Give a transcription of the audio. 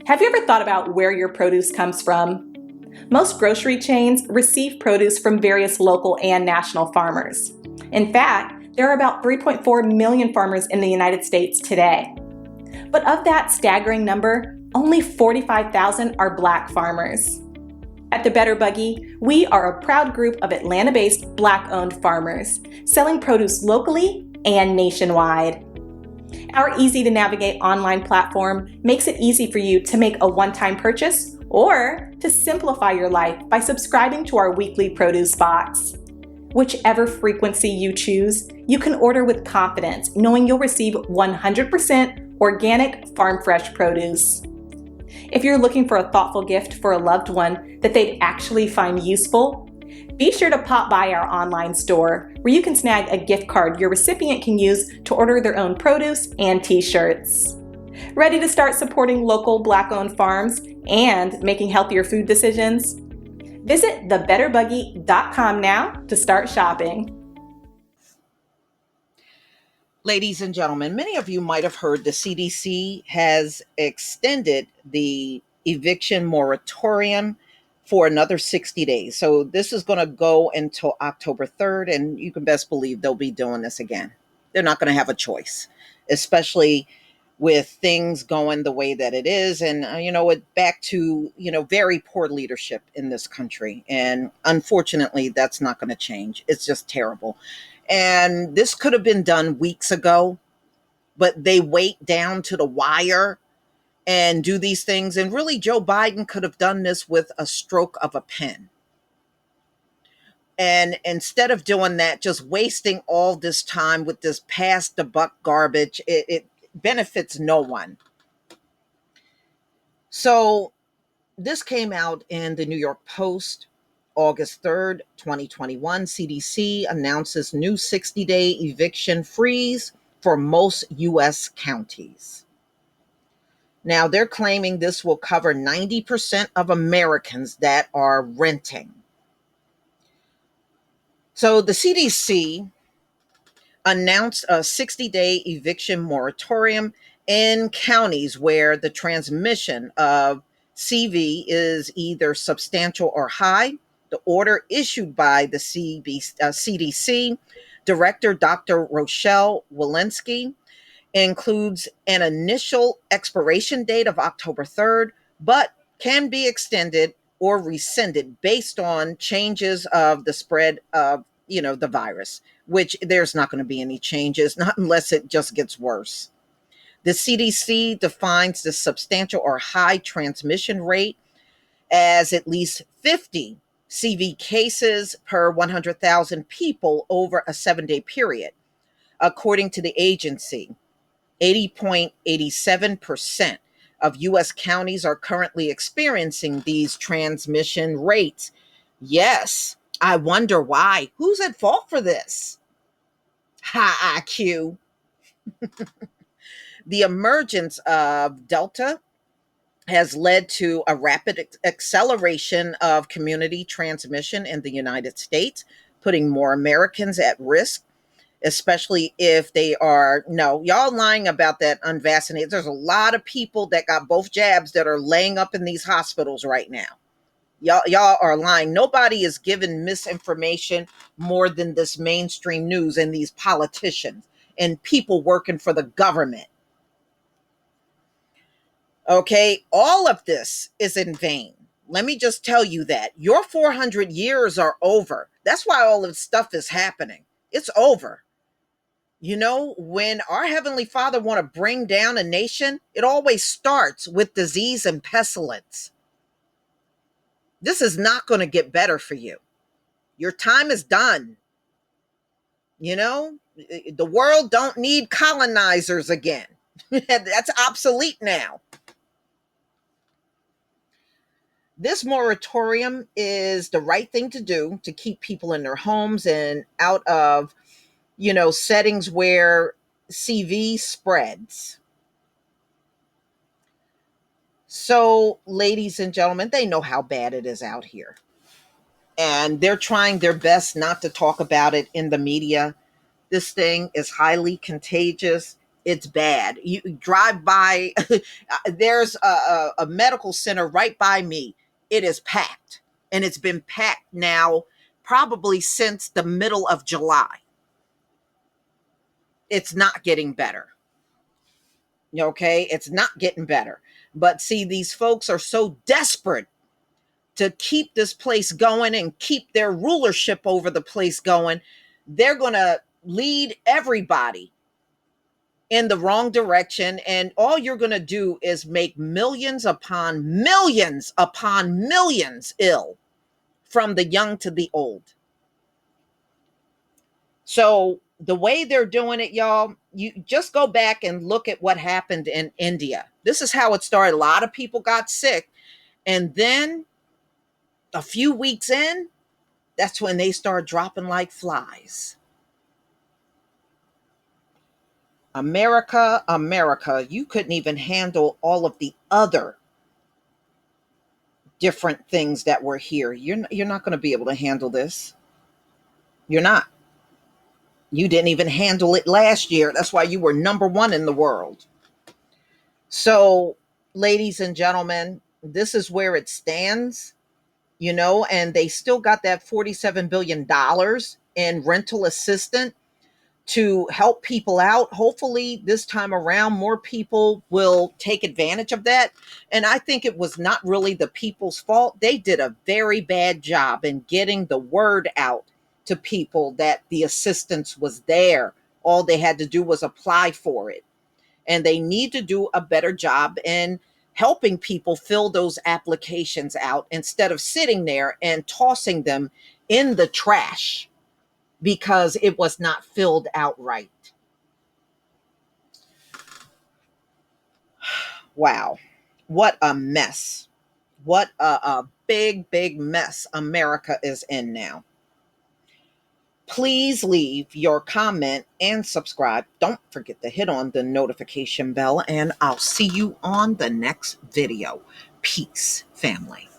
Have you ever thought about where your produce comes from? Most grocery chains receive produce from various local and national farmers. In fact, there are about 3.4 million farmers in the United States today. But of that staggering number, only 45,000 are Black farmers. At the Better Buggy, we are a proud group of Atlanta-based Black-owned farmers, selling produce locally and nationwide. Our easy-to-navigate online platform makes it easy for you to make a one-time purchase or to simplify your life by subscribing to our weekly produce box. Whichever frequency you choose, you can order with confidence, knowing you'll receive 100% organic farm-fresh produce. If you're looking for a thoughtful gift for a loved one that they'd actually find useful, be sure to pop by our online store where you can snag a gift card your recipient can use to order their own produce and t-shirts. Ready to start supporting local Black-owned farms and making healthier food decisions? Visit thebetterbuggy.com now to start shopping. Ladies and gentlemen, many of you might have heard the CDC has extended the eviction moratorium for another 60 days. So this is going to go until October 3rd, and you can best believe they'll be doing this again. They're not going to have a choice, especially with things going the way that it is. And, back to, very poor leadership in this country. And unfortunately, that's not going to change. It's just terrible. And this could have been done weeks ago, but they wait down to the wire and do these things. And really, Joe Biden could have done this with a stroke of a pen. And instead of doing that, just wasting all this time with this pass the buck garbage, it benefits no one. So this came out in the New York Post. August 3rd, 2021, CDC announces new 60-day eviction freeze for most U.S. counties. Now, they're claiming this will cover 90% of Americans that are renting. So the CDC announced a 60-day eviction moratorium in counties where the transmission of CV is either substantial or high. The order issued by the CDC Director Dr. Rochelle Walensky includes an initial expiration date of October 3rd, but can be extended or rescinded based on changes of the spread of, the virus, which there's not going to be any changes, not unless it just gets worse. The CDC defines the substantial or high transmission rate as at least 50 CV cases per 100,000 people over a 7-day period. According to the agency, 80.87% of U.S. counties are currently experiencing these transmission rates. Yes, I wonder why. Who's at fault for this? High IQ. The emergence of Delta has led to a rapid acceleration of community transmission in the United States, putting more Americans at risk, especially if they are, no, y'all lying about that unvaccinated. There's a lot of people that got both jabs that are laying up in these hospitals right now. Y'all are lying. Nobody is given misinformation more than this mainstream news and these politicians and people working for the government. Okay, all of this is in vain. Let me just tell you that. Your 400 years are over. That's why all of this stuff is happening. It's over. When our Heavenly Father want to bring down a nation, it always starts with disease and pestilence. This is not going to get better for you. Your time is done. The world don't need colonizers again. That's obsolete now. This moratorium is the right thing to do to keep people in their homes and out of, settings where CV spreads. So, ladies and gentlemen, they know how bad it is out here. And they're trying their best not to talk about it in the media. This thing is highly contagious. It's bad. You drive by, there's a medical center right by me. It is packed, and it's been packed now probably since the middle of July. It's not getting better. Okay, it's not getting better. But see, these folks are so desperate to keep this place going and keep their rulership over the place going. They're going to lead everybody in the wrong direction, and all you're going to do is make millions upon millions ill, from the young to the old. So the way they're doing it, y'all, you just go back and look at what happened in India. This is how it started. A lot of people got sick, and then a few weeks in, that's when they start dropping like flies. America, America, you couldn't even handle all of the other different things that were here. You're not going to be able to handle this. You're not. You didn't even handle it last year. That's why you were number one in the world. So, ladies and gentlemen, this is where it stands, and they still got that $47 billion in rental assistance to help people out. Hopefully this time around, more people will take advantage of that. And I think it was not really the people's fault. They did a very bad job in getting the word out to people that the assistance was there. All they had to do was apply for it. And they need to do a better job in helping people fill those applications out instead of sitting there and tossing them in the trash because it was not filled out right. Wow. What a mess. What a big, big mess America is in now. Please leave your comment and subscribe. Don't forget to hit on the notification bell, and I'll see you on the next video. Peace, family.